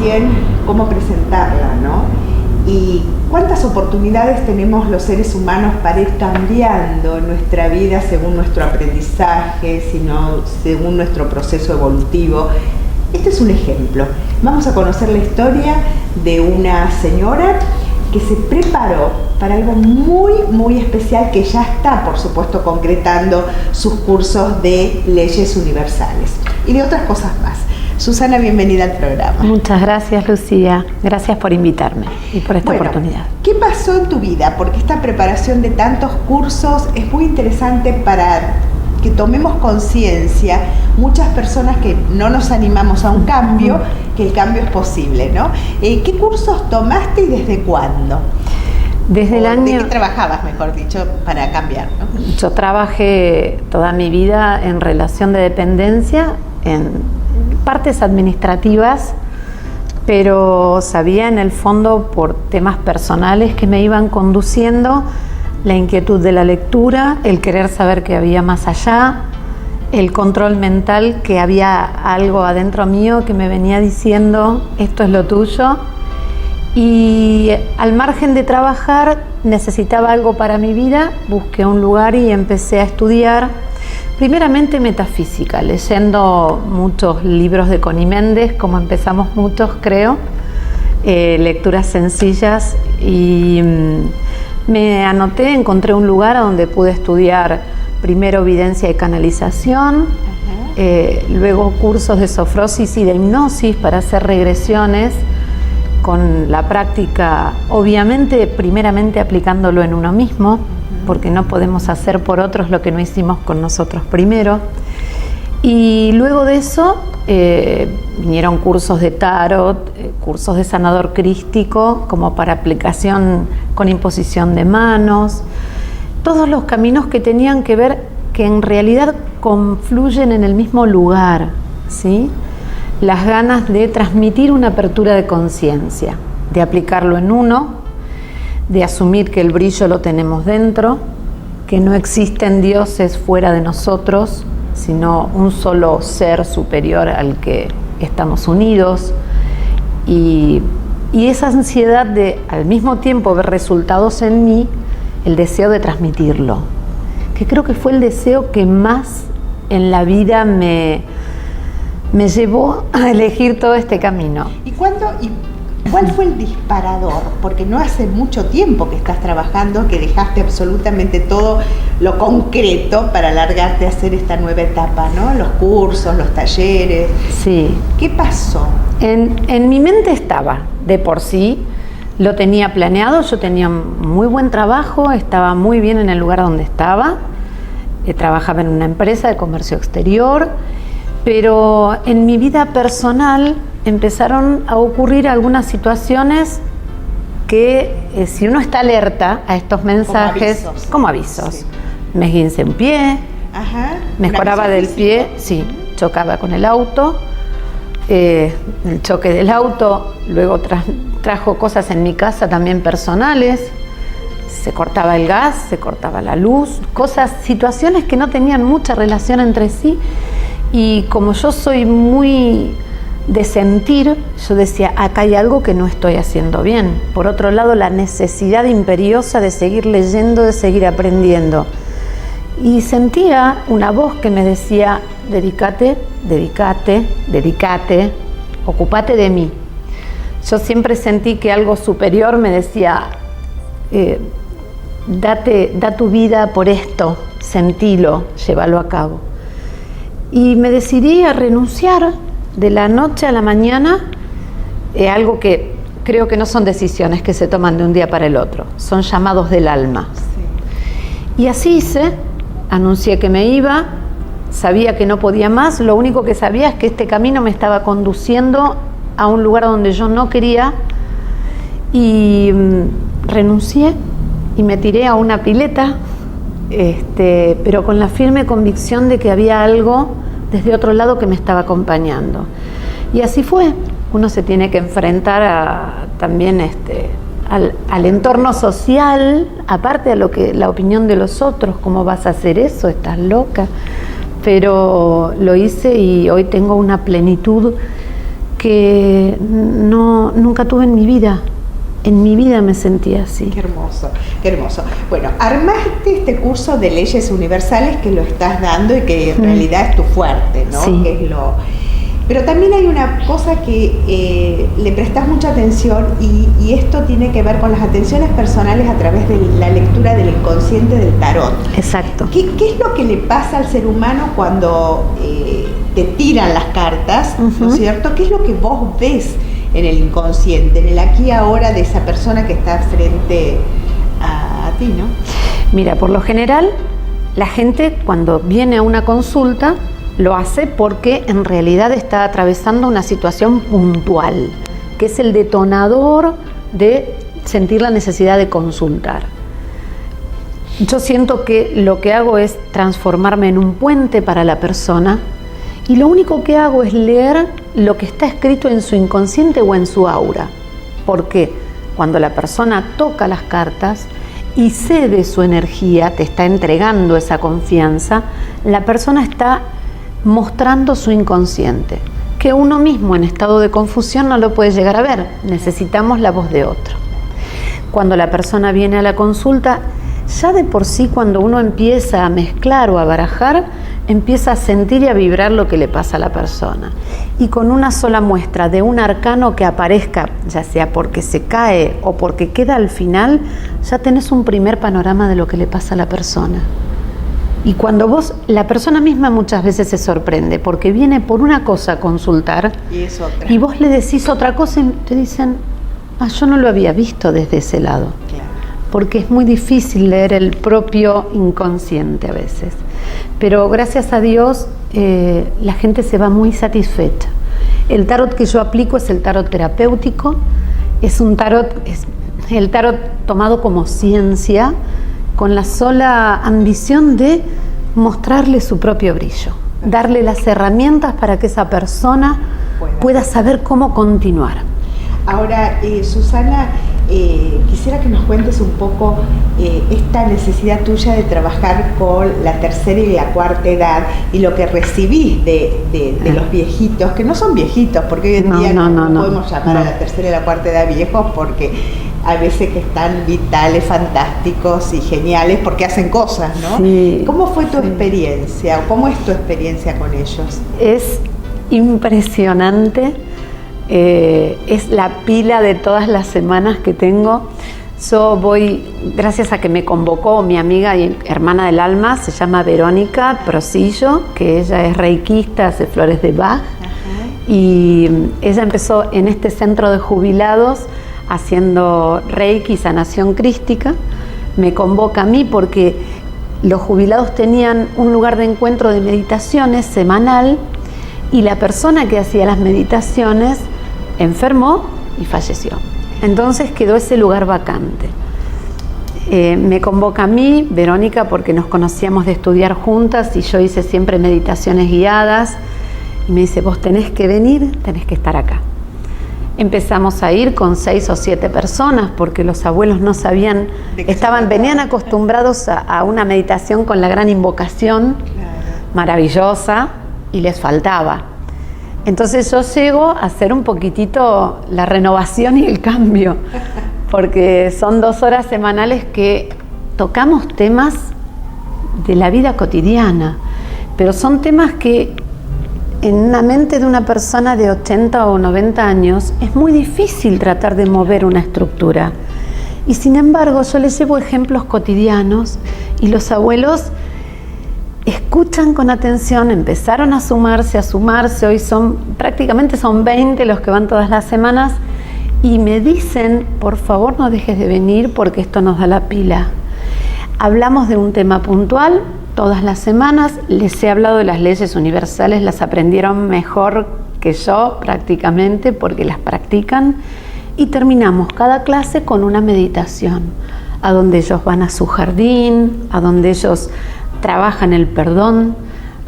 también cómo presentarla, ¿no? Y cuántas oportunidades tenemos los seres humanos para ir cambiando nuestra vida según nuestro aprendizaje, sino según nuestro proceso evolutivo. Este es un ejemplo. Vamos a conocer la historia de una señora que se preparó para algo muy, muy especial, que ya está, por supuesto, concretando sus cursos de leyes universales y de otras cosas más. Susana, bienvenida al programa. Muchas gracias, Lucía. Gracias por invitarme y por esta oportunidad. ¿Qué pasó en tu vida? Porque esta preparación de tantos cursos es muy interesante para que tomemos conciencia, muchas personas que no nos animamos a un cambio, que el cambio es posible, ¿no? ¿Qué cursos tomaste y desde cuándo? Desde el año... ¿De qué trabajabas, mejor dicho, para cambiar, ¿no? Yo trabajé toda mi vida en relación de dependencia, en partes administrativas, pero sabía en el fondo, por temas personales que me iban conduciendo, la inquietud de la lectura, el querer saber que había más allá, el control mental, que había algo adentro mío que me venía diciendo esto es lo tuyo, y al margen de trabajar necesitaba algo para mi vida. Busqué un lugar y empecé a estudiar primeramente metafísica, leyendo muchos libros de Connie Méndez, como empezamos muchos, creo, lecturas sencillas, y me anoté, encontré un lugar donde pude estudiar primero videncia y canalización, luego cursos de sofrosis y de hipnosis para hacer regresiones, con la práctica, obviamente, primeramente aplicándolo en uno mismo, porque no podemos hacer por otros lo que no hicimos con nosotros primero. Y luego de eso vinieron cursos de tarot, cursos de sanador crístico, como para aplicación con imposición de manos, todos los caminos que tenían que ver, que en realidad confluyen en el mismo lugar, ¿sí? Las ganas de transmitir una apertura de conciencia, de aplicarlo en uno, de asumir que el brillo lo tenemos dentro, que no existen dioses fuera de nosotros, sino un solo ser superior al que estamos unidos, y esa ansiedad de al mismo tiempo ver resultados en mí, el deseo de transmitirlo, que creo que fue el deseo que más en la vida me llevó a elegir todo este camino. ¿Y cuál fue el disparador? Porque no hace mucho tiempo que estás trabajando, que dejaste absolutamente todo lo concreto para largarte a hacer esta nueva etapa, ¿no? Los cursos, los talleres. Sí. ¿Qué pasó? En mi mente estaba, de por sí, lo tenía planeado, yo tenía muy buen trabajo, estaba muy bien en el lugar donde estaba, trabajaba en una empresa de comercio exterior, pero en mi vida personal empezaron a ocurrir algunas situaciones que, si uno está alerta a estos mensajes, como avisos. Sí. Me esguincé un pie, me escoraba del pie, sí, chocaba con el auto, el choque del auto, luego trajo cosas en mi casa también personales, se cortaba el gas, se cortaba la luz, situaciones que no tenían mucha relación entre sí. Y como yo soy muy de sentir, yo decía, acá hay algo que no estoy haciendo bien. Por otro lado, la necesidad imperiosa de seguir leyendo, de seguir aprendiendo. Y sentía una voz que me decía, dedícate, ocúpate de mí. Yo siempre sentí que algo superior me decía, da tu vida por esto, sentilo, llévalo a cabo. Y me decidí a renunciar de la noche a la mañana, algo que creo que no son decisiones que se toman de un día para el otro, son llamados del alma. Sí. Y así hice, anuncié que me iba, sabía que no podía más, lo único que sabía es que este camino me estaba conduciendo a un lugar donde yo no quería, y renuncié y me tiré a una pileta, pero con la firme convicción de que había algo desde otro lado que me estaba acompañando. Y así fue. Uno se tiene que enfrentar también al entorno social, aparte de la opinión de los otros. ¿Cómo vas a hacer eso? Estás loca. Pero lo hice y hoy tengo una plenitud que nunca tuve en mi vida. En mi vida me sentía así. Qué hermoso, qué hermoso. Bueno, armaste este curso de leyes universales que lo estás dando y que en realidad es tu fuerte, ¿no? Sí. Que es Pero también hay una cosa que le prestas mucha atención y esto tiene que ver con las atenciones personales a través de la lectura del inconsciente del tarot. Exacto. ¿Qué es lo que le pasa al ser humano cuando te tiran las cartas, ¿no es cierto? ¿Qué es lo que vos ves en el inconsciente, en el aquí y ahora de esa persona que está frente a ti, ¿no? Mira, por lo general, la gente cuando viene a una consulta lo hace porque en realidad está atravesando una situación puntual, que es el detonador de sentir la necesidad de consultar. Yo siento que lo que hago es transformarme en un puente para la persona y lo único que hago es leer lo que está escrito en su inconsciente o en su aura. Porque cuando la persona toca las cartas y cede su energía, te está entregando esa confianza, la persona está mostrando su inconsciente, que uno mismo en estado de confusión no lo puede llegar a ver, necesitamos la voz de otro. Cuando la persona viene a la consulta, ya de por sí cuando uno empieza a mezclar o a barajar, empieza a sentir y a vibrar lo que le pasa a la persona. Y con una sola muestra de un arcano que aparezca, ya sea porque se cae o porque queda al final, ya tenés un primer panorama de lo que le pasa a la persona. Y cuando la persona misma muchas veces se sorprende porque viene por una cosa a consultar y vos le decís otra cosa y te dicen, yo no lo había visto desde ese lado. Claro. Porque es muy difícil leer el propio inconsciente a veces. Pero gracias a Dios la gente se va muy satisfecha. El tarot que yo aplico es el tarot terapéutico, es el tarot tomado como ciencia, con la sola ambición de mostrarle su propio brillo, darle las herramientas para que esa persona pueda saber cómo continuar. Ahora, Susana, quisiera que nos cuentes un poco esta necesidad tuya de trabajar con la tercera y la cuarta edad y lo que recibís de los viejitos, que no son viejitos, porque hoy en día no podemos llamar a la tercera y la cuarta edad viejos porque hay veces que están vitales, fantásticos y geniales porque hacen cosas, ¿no? Sí, ¿Cómo fue tu experiencia o cómo es tu experiencia con ellos? Es impresionante. Es la pila de todas las semanas que tengo. Yo voy, gracias a que me convocó mi amiga y hermana del alma, se llama Verónica Prosillo, que ella es reikista, hace flores de Bach. Y ella empezó en este centro de jubilados haciendo reiki y sanación crística. Me convoca a mí porque los jubilados tenían un lugar de encuentro de meditaciones semanal y la persona que hacía las meditaciones enfermó y falleció. Entonces quedó ese lugar vacante. Me convoca a mí, Verónica, porque nos conocíamos de estudiar juntas y yo hice siempre meditaciones guiadas y me dice, vos tenés que venir, tenés que estar acá. Empezamos a ir con 6 o 7 personas porque los abuelos no sabían, venían acostumbrados a una meditación con la gran invocación, maravillosa, y les faltaba. Entonces yo llego a hacer un poquitito la renovación y el cambio, porque son 2 horas semanales que tocamos temas de la vida cotidiana, pero son temas que en una mente de una persona de 80 o 90 años es muy difícil tratar de mover una estructura. Y sin embargo yo les llevo ejemplos cotidianos y los abuelos escuchan con atención, empezaron a sumarse, hoy prácticamente son 20 los que van todas las semanas y me dicen, por favor no dejes de venir porque esto nos da la pila. Hablamos de un tema puntual todas las semanas, les he hablado de las leyes universales, las aprendieron mejor que yo prácticamente porque las practican y terminamos cada clase con una meditación, a donde ellos van a su jardín, a donde ellos trabajan el perdón,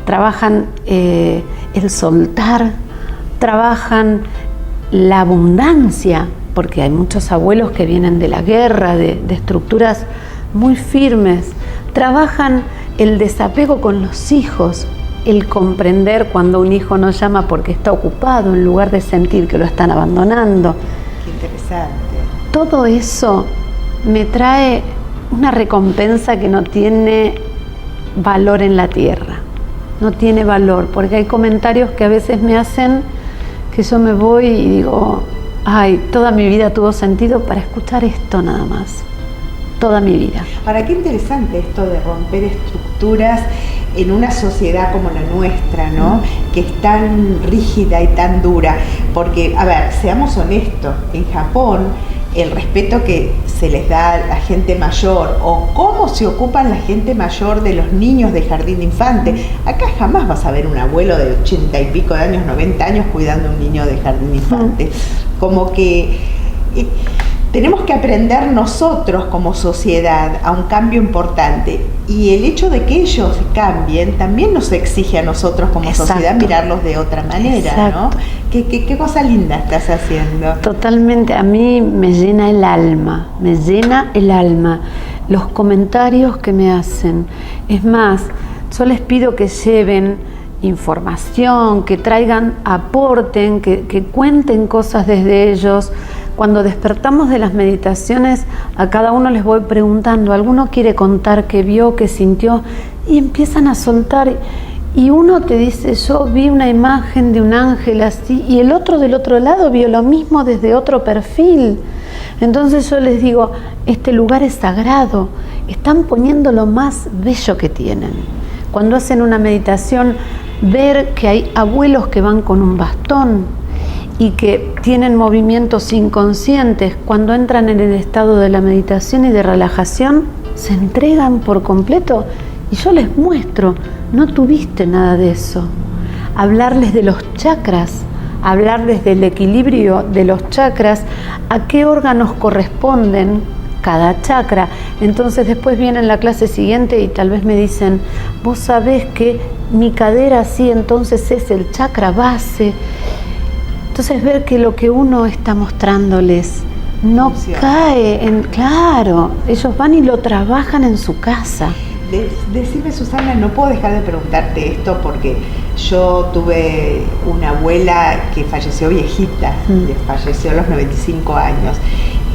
trabajan el soltar, trabajan la abundancia, porque hay muchos abuelos que vienen de la guerra, de estructuras muy firmes, trabajan el desapego con los hijos, el comprender cuando un hijo no llama porque está ocupado en lugar de sentir que lo están abandonando. Qué interesante. Todo eso me trae una recompensa que no tiene valor en la tierra. No tiene valor, porque hay comentarios que a veces me hacen que yo me voy y digo, ay, toda mi vida tuvo sentido para escuchar esto nada más. Toda mi vida. Ahora, qué interesante esto de romper estructuras en una sociedad como la nuestra, ¿no? Que es tan rígida y tan dura. Porque, a ver, seamos honestos, en Japón el respeto que se les da a la gente mayor o cómo se ocupan la gente mayor de los niños de jardín de infantes. Acá jamás vas a ver un abuelo de 80 y pico de años, 90 años cuidando a un niño de jardín de infantes. Como que tenemos que aprender nosotros como sociedad a un cambio importante, y el hecho de que ellos cambien también nos exige a nosotros como sociedad mirarlos de otra manera, ¿no? ¿Qué cosa linda estás haciendo? Totalmente, a mí me llena el alma, los comentarios que me hacen. Es más, yo les pido que lleven información, que traigan, aporten, que cuenten cosas desde ellos. Cuando despertamos de las meditaciones, a cada uno les voy preguntando, alguno quiere contar qué vio, qué sintió, y empiezan a soltar, y uno te dice, yo vi una imagen de un ángel así, y el otro del otro lado vio lo mismo desde otro perfil. Entonces yo les digo, este lugar es sagrado, están poniendo lo más bello que tienen. Cuando hacen una meditación, ver que hay abuelos que van con un bastón y que tienen movimientos inconscientes, cuando entran en el estado de la meditación y de relajación, se entregan por completo, y yo les muestro, no tuviste nada de eso. Hablarles de los chakras, hablarles del equilibrio de los chakras, a qué órganos corresponden cada chakra. Entonces después viene en la clase siguiente y tal vez me dicen, vos sabés que mi cadera sí, entonces es el chakra base. Entonces ver que lo que uno está mostrándoles no cae en... Claro, ellos van y lo trabajan en su casa. Decime, Susana, no puedo dejar de preguntarte esto porque yo tuve una abuela que falleció viejita, que falleció a los 95 años,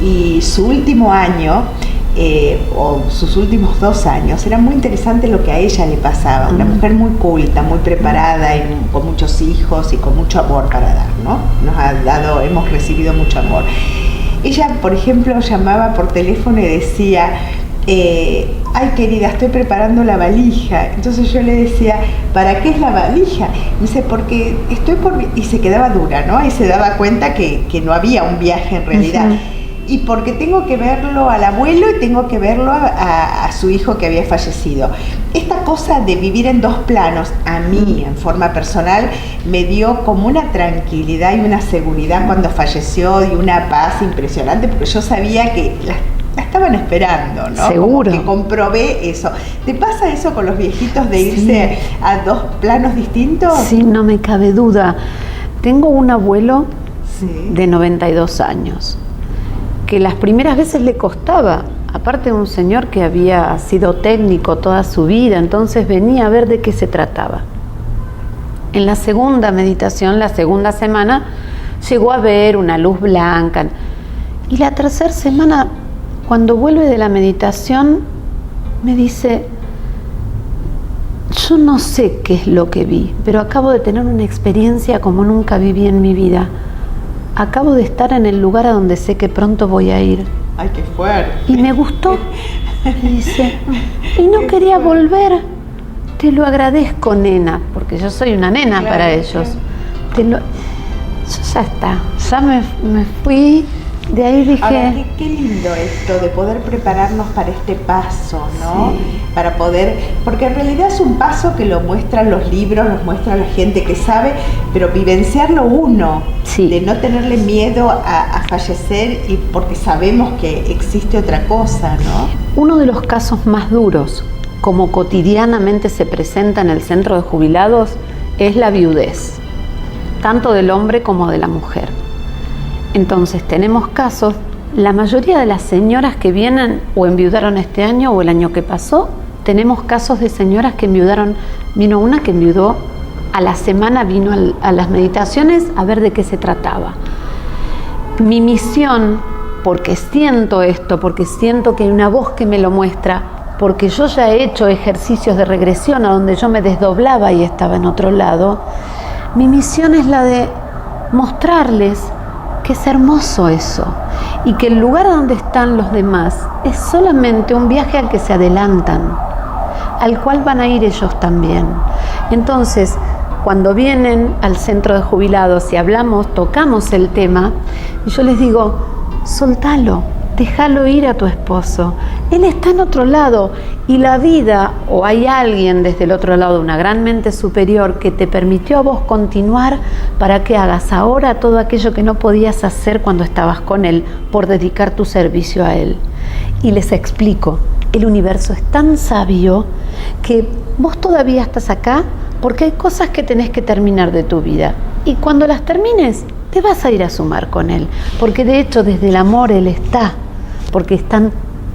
y su último año, o sus últimos 2 años, era muy interesante lo que a ella le pasaba. Una mujer muy culta, muy preparada, y con muchos hijos y con mucho amor para dar, ¿no? Hemos recibido mucho amor. Ella, por ejemplo, llamaba por teléfono y decía, ay querida, estoy preparando la valija. Entonces yo le decía, ¿para qué es la valija? Me dice, porque estoy por... Y se quedaba dura, ¿no? Y se daba cuenta que no había un viaje en realidad. Y porque tengo que verlo al abuelo y tengo que verlo a su hijo que había fallecido. Esta cosa de vivir en 2 planos, a mí, en forma personal, me dio como una tranquilidad y una seguridad cuando falleció, y una paz impresionante, porque yo sabía que la estaban esperando, ¿no? Seguro. Como que comprobé eso. ¿Te pasa eso con los viejitos de irse a 2 planos distintos? Sí, no me cabe duda. Tengo un abuelo de 92 años, que las primeras veces le costaba, aparte de un señor que había sido técnico toda su vida, entonces venía a ver de qué se trataba. En la segunda meditación, la segunda semana, llegó a ver una luz blanca, y la tercera semana, cuando vuelve de la meditación, me dice, yo no sé qué es lo que vi, pero acabo de tener una experiencia como nunca viví en mi vida. Acabo de estar en el lugar a donde sé que pronto voy a ir. ¡Ay, qué fuerte! Y me gustó. Y dice, y no quería volver. Te lo agradezco, nena, porque yo soy una nena para ellos. Yo ya está, ya me fui. De ahí dije... Ahora, qué lindo esto de poder prepararnos para este paso, ¿no? Sí. Para poder... Porque en realidad es un paso que lo muestran los libros, los muestra la gente que sabe, pero vivenciarlo uno, de no tenerle miedo a fallecer, y porque sabemos que existe otra cosa, ¿no? Uno de los casos más duros, como cotidianamente se presenta en el centro de jubilados, es la viudez, tanto del hombre como de la mujer. Entonces tenemos casos, la mayoría de las señoras que vienen o enviudaron este año o el año que pasó, tenemos casos de señoras que enviudaron. Vino una que enviudó a la semana, vino a las meditaciones a ver de qué se trataba. Mi misión, porque siento esto, porque siento que hay una voz que me lo muestra, porque yo ya he hecho ejercicios de regresión a donde yo me desdoblaba y estaba en otro lado, mi misión es la de mostrarles que es hermoso eso y que el lugar donde están los demás es solamente un viaje al que se adelantan, al cual van a ir ellos también. Entonces, cuando vienen al centro de jubilados y hablamos, tocamos el tema, y yo les digo, soltalo, déjalo ir a tu esposo. Él está en otro lado y la vida, o hay alguien desde el otro lado, una gran mente superior que te permitió a vos continuar para que hagas ahora todo aquello que no podías hacer cuando estabas con él por dedicar tu servicio a él. Y les explico, el universo es tan sabio que vos todavía estás acá porque hay cosas que tenés que terminar de tu vida. Y cuando las termines, te vas a ir a sumar con él. Porque de hecho, desde el amor él está. Porque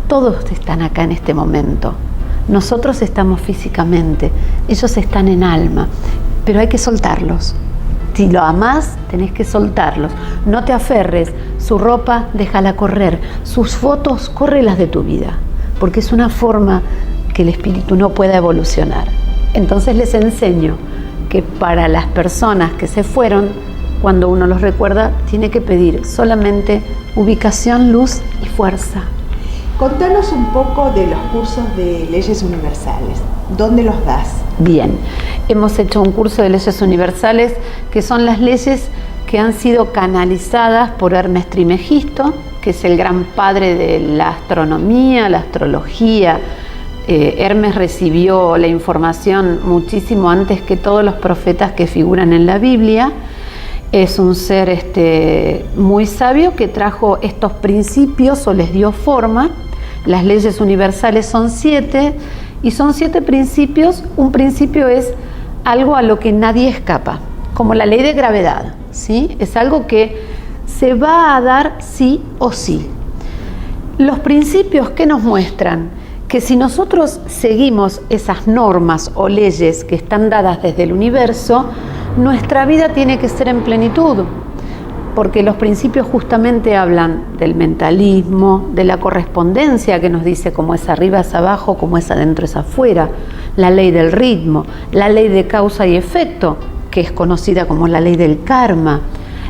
todos están acá en este momento. Nosotros estamos físicamente, ellos están en alma. Pero hay que soltarlos. Si lo amás, tenés que soltarlos. No te aferres. Su ropa, déjala correr. Sus fotos, córrelas de tu vida. Porque es una forma que el espíritu no pueda evolucionar. Entonces les enseño que para las personas que se fueron, cuando uno los recuerda, tiene que pedir solamente ubicación, luz y fuerza. Contanos un poco de los cursos de leyes universales. ¿Dónde los das? Bien, hemos hecho un curso de leyes universales que son las leyes que han sido canalizadas por Hermes Trismegisto, que es el gran padre de la astronomía, la astrología. Hermes recibió la información muchísimo antes que todos los profetas que figuran en la Biblia. Es un ser muy sabio que trajo estos principios o les dio forma. Las leyes universales son 7 y son 7 principios. Un principio es algo a lo que nadie escapa, como la ley de gravedad, ¿sí? Es algo que se va a dar sí o sí. Los principios que nos muestran que si nosotros seguimos esas normas o leyes que están dadas desde el universo, nuestra vida tiene que ser en plenitud, porque los principios justamente hablan del mentalismo, de la correspondencia que nos dice cómo es arriba es abajo, cómo es adentro es afuera, la ley del ritmo, la ley de causa y efecto, que es conocida como la ley del karma,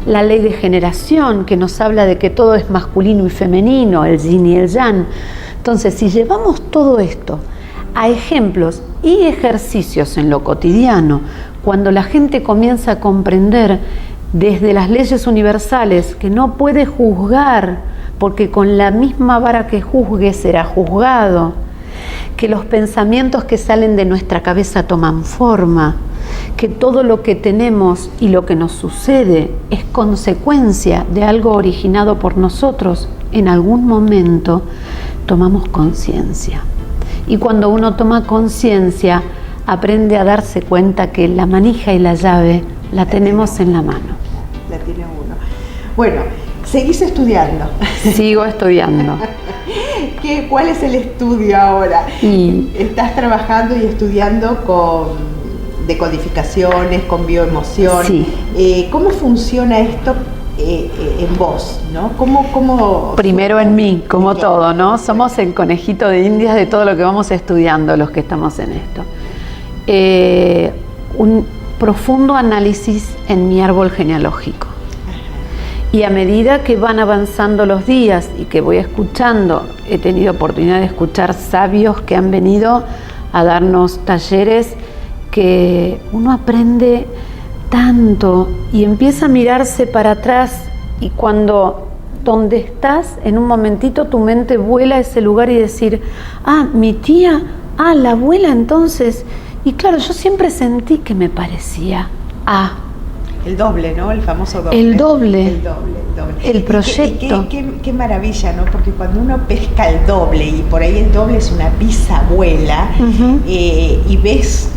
la ley de generación, que nos habla de que todo es masculino y femenino, el yin y el yang. Entonces, si llevamos todo esto a ejemplos y ejercicios en lo cotidiano, cuando la gente comienza a comprender desde las leyes universales que no puede juzgar, porque con la misma vara que juzgue será juzgado, que los pensamientos que salen de nuestra cabeza toman forma, que todo lo que tenemos y lo que nos sucede es consecuencia de algo originado por nosotros, en algún momento tomamos conciencia. Y cuando uno toma conciencia, aprende a darse cuenta que la manija y la llave la tenemos en la mano. La tiene uno. Bueno, ¿seguís estudiando? Sigo estudiando. ¿Cuál es el estudio ahora? ¿Estás trabajando y estudiando con decodificaciones, con bioemoción? Sí. ¿Cómo funciona esto en vos, ¿no? ¿Cómo Primero en mí, como todo, ¿no? Somos el conejito de Indias de todo lo que vamos estudiando los que estamos en esto. Un profundo análisis en mi árbol genealógico. Y a medida que van avanzando los días y que voy escuchando, he tenido oportunidad de escuchar sabios que han venido a darnos talleres, que uno aprende tanto y empieza a mirarse para atrás, y cuando donde estás, en un momentito tu mente vuela a ese lugar y decir, mi tía, la abuela entonces. Y claro, yo siempre sentí que me parecía el doble, ¿no? El famoso doble. El doble. El doble. El proyecto. Qué maravilla, ¿no? Porque cuando uno pesca el doble, y por ahí el doble es una bisabuela, y ves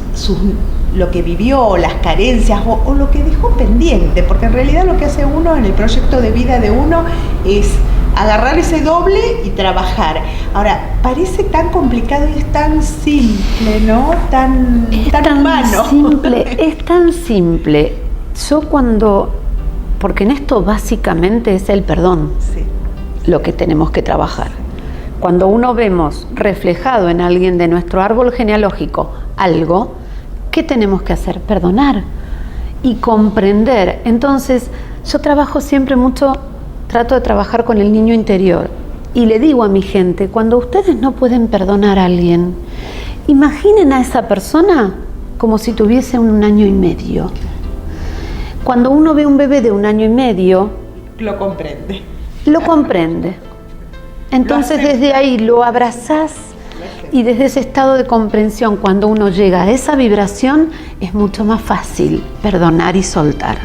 lo que vivió, las carencias o lo que dejó pendiente, porque en realidad lo que hace uno en el proyecto de vida de uno es agarrar ese doble y trabajar. Ahora, parece tan complicado y es tan simple, ¿no? Tan humano. Es tan simple. Porque en esto básicamente es el perdón, sí, lo que tenemos que trabajar. Cuando uno vemos reflejado en alguien de nuestro árbol genealógico algo, ¿qué tenemos que hacer? Perdonar y comprender. Entonces, yo trabajo siempre mucho, trato de trabajar con el niño interior. Y le digo a mi gente, cuando ustedes no pueden perdonar a alguien, imaginen a esa persona como si tuviese 1 año y medio. Cuando uno ve un bebé de 1 año y medio, lo comprende. Lo comprende. Entonces desde ahí lo abrazás y desde ese estado de comprensión, cuando uno llega a esa vibración, es mucho más fácil perdonar y soltar.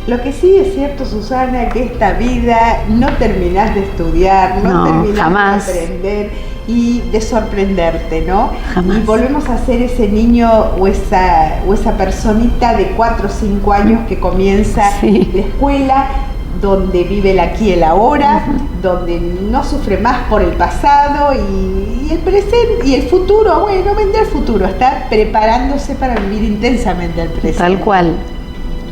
Lo que sí es cierto, Susana, que esta vida no terminás de estudiar, no terminás jamás de aprender y de sorprenderte, ¿no? Jamás. Y volvemos a ser ese niño o esa personita de 4 o 5 años que comienza la escuela, donde vive el aquí y el ahora, donde no sufre más por el pasado y el presente y el futuro. Bueno, vendrá el futuro, está preparándose para vivir intensamente el presente. Tal cual.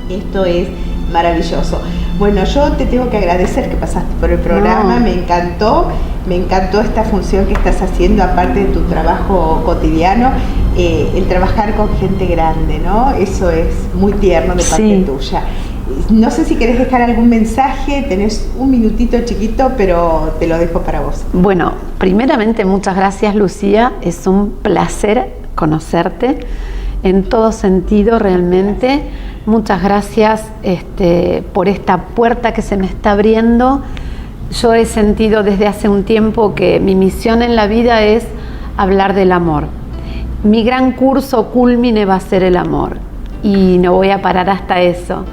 Esto es maravilloso. Bueno, yo te tengo que agradecer que pasaste por el programa, me encantó esta función que estás haciendo, aparte de tu trabajo cotidiano, el trabajar con gente grande, ¿no? Eso es muy tierno de parte tuya. No sé si querés dejar algún mensaje, tenés 1 minutito chiquito, pero te lo dejo para vos. Bueno, primeramente muchas gracias, Lucía, es un placer conocerte en todo sentido realmente. Muchas gracias por esta puerta que se me está abriendo. Yo he sentido desde hace un tiempo que mi misión en la vida es hablar del amor. Mi gran curso culmine va a ser el amor y no voy a parar hasta eso,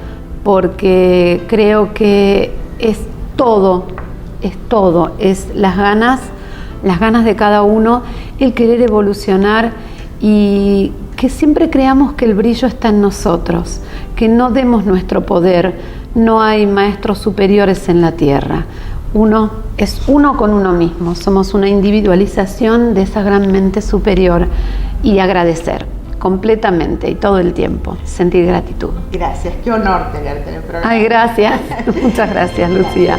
porque creo que es todo, es las ganas de cada uno, el querer evolucionar y que siempre creamos que el brillo está en nosotros, que no demos nuestro poder, no hay maestros superiores en la tierra. Uno es uno con uno mismo, somos una individualización de esa gran mente superior y agradecer completamente y todo el tiempo, sentir gratitud. Gracias, qué honor tenerte en el programa. Ay, gracias, muchas gracias, Lucía.